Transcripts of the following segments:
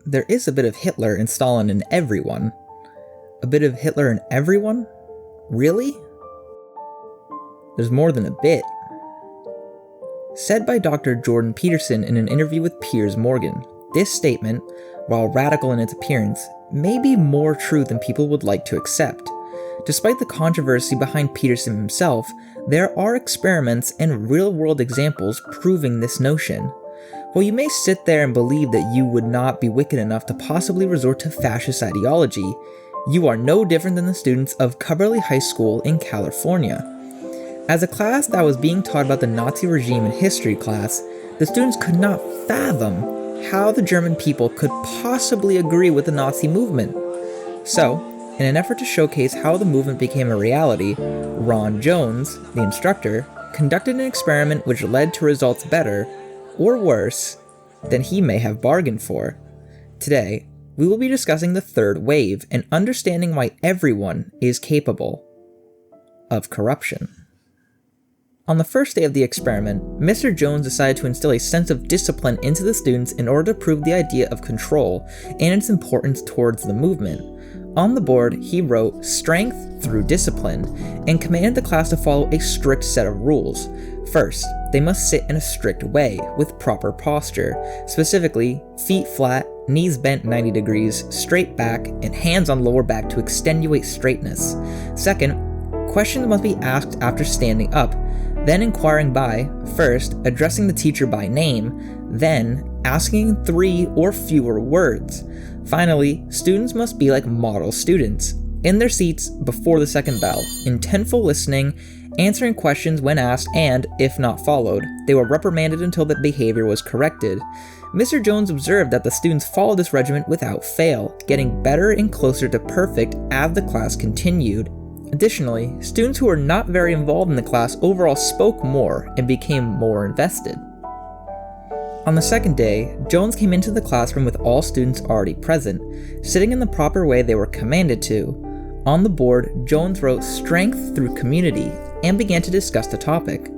there is a bit of Hitler and Stalin in everyone. A bit of Hitler in everyone? Really? There's more than a bit. Said by Dr. Jordan Peterson in an interview with Piers Morgan, this statement, while radical in its appearance, may be more true than people would like to accept. Despite the controversy behind Peterson himself, there are experiments and real-world examples proving this notion. While you may sit there and believe that you would not be wicked enough to possibly resort to fascist ideology, you are no different than the students of Coverly High School in California. As a class that was being taught about the Nazi regime in history class, the students could not fathom how the German people could possibly agree with the Nazi movement. So, in an effort to showcase how the movement became a reality, Ron Jones, the instructor, conducted an experiment which led to results better, or worse, than he may have bargained for. Today, we will be discussing the third wave and understanding why everyone is capable of corruption. On the first day of the experiment, Mr. Jones decided to instill a sense of discipline into the students in order to prove the idea of control and its importance towards the movement. On the board, he wrote "strength through discipline" and commanded the class to follow a strict set of rules. First, they must sit in a strict way, with proper posture, specifically feet flat, knees bent 90 degrees, straight back, and hands on lower back to extenuate straightness. Second, questions must be asked after standing up, then inquiring by, first, addressing the teacher by name, then asking in 3 or fewer words. Finally, students must be like model students, in their seats before the second bell, intentful listening, answering questions when asked, and, if not followed, they were reprimanded until the behavior was corrected. Mr. Jones observed that the students followed this regimen without fail, getting better and closer to perfect as the class continued. Additionally, students who were not very involved in the class overall spoke more and became more invested. On the second day, Jones came into the classroom with all students already present, sitting in the proper way they were commanded to. On the board, Jones wrote "strength through community" and began to discuss the topic.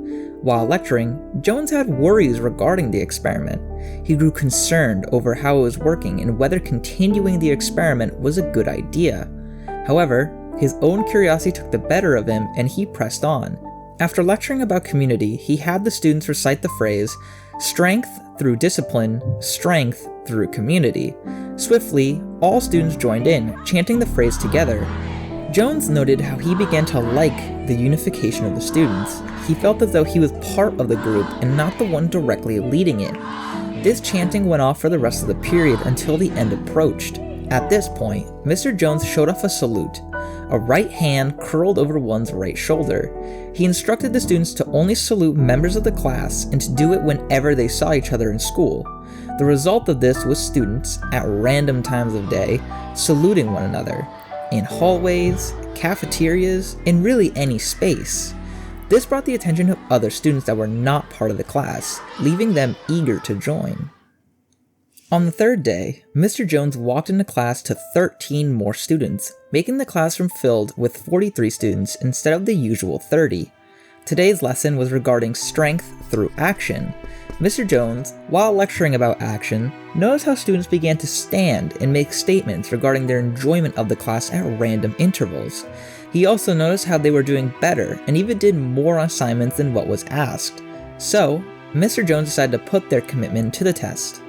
While lecturing, Jones had worries regarding the experiment. He grew concerned over how it was working and whether continuing the experiment was a good idea. However, his own curiosity took the better of him and he pressed on. After lecturing about community, he had the students recite the phrase, "strength through discipline, strength through community." Swiftly, all students joined in, chanting the phrase together. Jones noted how he began to like the unification of the students. He felt as though he was part of the group and not the one directly leading it. This chanting went off for the rest of the period until the end approached. At this point, Mr. Jones showed off a salute, a right hand curled over one's right shoulder. He instructed the students to only salute members of the class and to do it whenever they saw each other in school. The result of this was students, at random times of day, saluting one another, in hallways, cafeterias, in really any space. This brought the attention of other students that were not part of the class, leaving them eager to join. On the third day, Mr. Jones walked into class to 13 more students, making the classroom filled with 43 students instead of the usual 30. Today's lesson was regarding strength through action. Mr. Jones, while lecturing about action, noticed how students began to stand and make statements regarding their enjoyment of the class at random intervals. He also noticed how they were doing better and even did more assignments than what was asked. So, Mr. Jones decided to put their commitment to the test.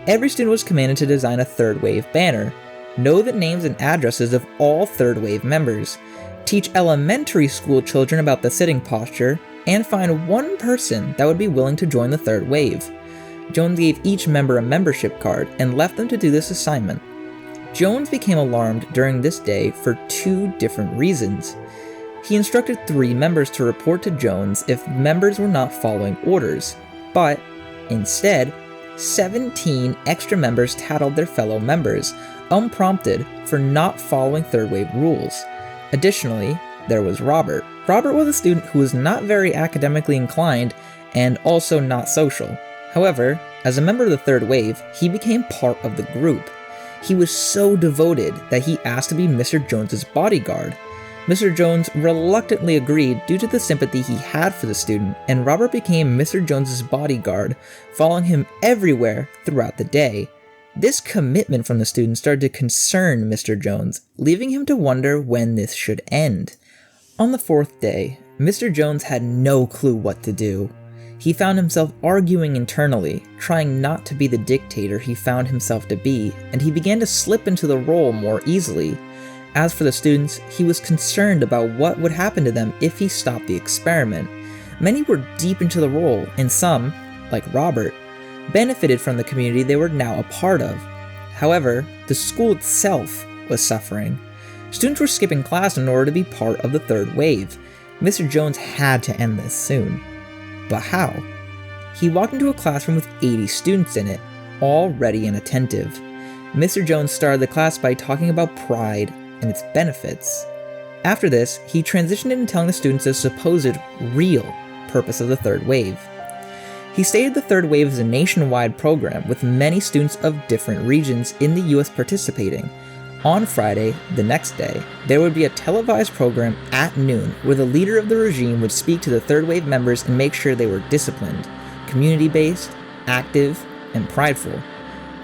Every student was commanded to design a third wave banner, know the names and addresses of all third wave members, teach elementary school children about the sitting posture, and find one person that would be willing to join the third wave. Jones gave each member a membership card and left them to do this assignment. Jones became alarmed during this day for 2 different reasons. He instructed 3 members to report to Jones if members were not following orders, but instead, 17 extra members tattled their fellow members, unprompted, for not following third wave rules. Additionally, there was Robert. Robert was a student who was not very academically inclined and also not social. However, as a member of the third wave, he became part of the group. He was so devoted that he asked to be Mr. Jones's bodyguard. Mr. Jones reluctantly agreed due to the sympathy he had for the student, and Robert became Mr. Jones's bodyguard, following him everywhere throughout the day. This commitment from the students started to concern Mr. Jones, leaving him to wonder when this should end. On the 4th day, Mr. Jones had no clue what to do. He found himself arguing internally, trying not to be the dictator he found himself to be, and he began to slip into the role more easily. As for the students, he was concerned about what would happen to them if he stopped the experiment. Many were deep into the role, and some, like Robert, benefited from the community they were now a part of. However, the school itself was suffering. Students were skipping class in order to be part of the third wave. Mr. Jones had to end this soon. But how? He walked into a classroom with 80 students in it, all ready and attentive. Mr. Jones started the class by talking about pride and its benefits. After this, he transitioned into telling the students the supposed real purpose of the third wave. He stated the third wave is a nationwide program with many students of different regions in the US participating. On Friday, the next day, there would be a televised program at noon where the leader of the regime would speak to the third wave members and make sure they were disciplined, community-based, active, and prideful.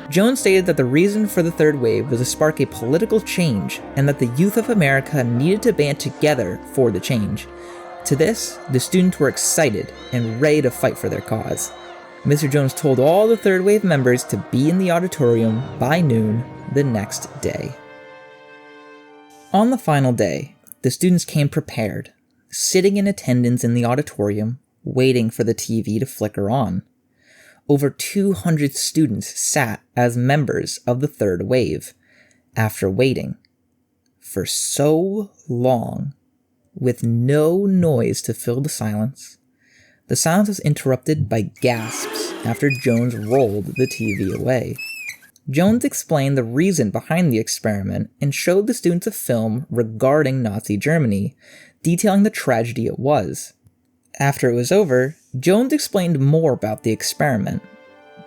Jones stated that the reason for the third wave was to spark a political change and that the youth of America needed to band together for the change. To this, the students were excited and ready to fight for their cause. Mr. Jones told all the third wave members to be in the auditorium by noon the next day. On the final day, the students came prepared, sitting in attendance in the auditorium, waiting for the TV to flicker on. Over 200 students sat as members of the third wave, after waiting for so long, with no noise to fill the silence. The silence was interrupted by gasps after Jones rolled the TV away. Jones explained the reason behind the experiment and showed the students a film regarding Nazi Germany, detailing the tragedy it was. After it was over, Jones explained more about the experiment.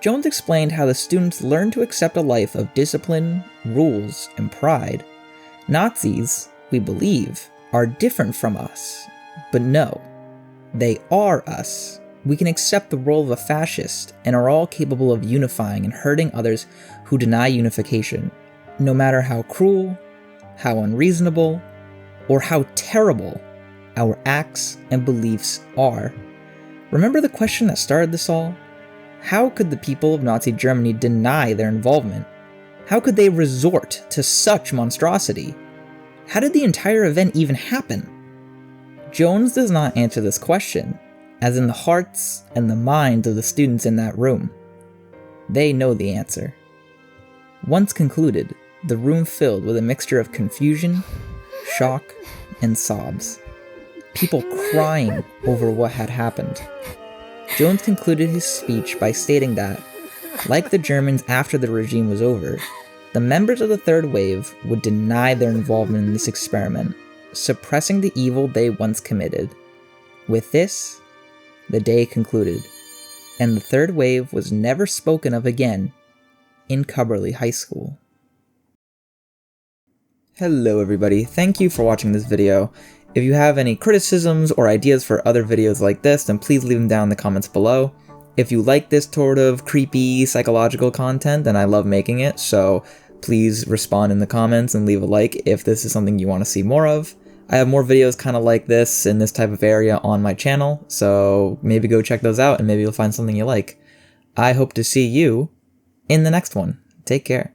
Jones explained how the students learned to accept a life of discipline, rules, and pride. Nazis, we believe, are different from us, but no, they are us. We can accept the role of a fascist and are all capable of unifying and hurting others who deny unification, no matter how cruel, how unreasonable, or how terrible our acts and beliefs are. Remember the question that started this all? How could the people of Nazi Germany deny their involvement? How could they resort to such monstrosity? How did the entire event even happen? Jones does not answer this question, as in the hearts and the minds of the students in that room. They know the answer. Once concluded, the room filled with a mixture of confusion, shock, and sobs. People crying over what had happened. Jones concluded his speech by stating that, like the Germans after the regime was over, the members of the third wave would deny their involvement in this experiment, suppressing the evil they once committed. With this, the day concluded, and the third wave was never spoken of again in Cubberley High School. Hello everybody, thank you for watching this video. If you have any criticisms or ideas for other videos like this, then please leave them down in the comments below. If you like this sort of creepy psychological content, then I love making it, so please respond in the comments and leave a like if this is something you want to see more of. I have more videos kind of like this in this type of area on my channel, so maybe go check those out and maybe you'll find something you like. I hope to see you in the next one. Take care.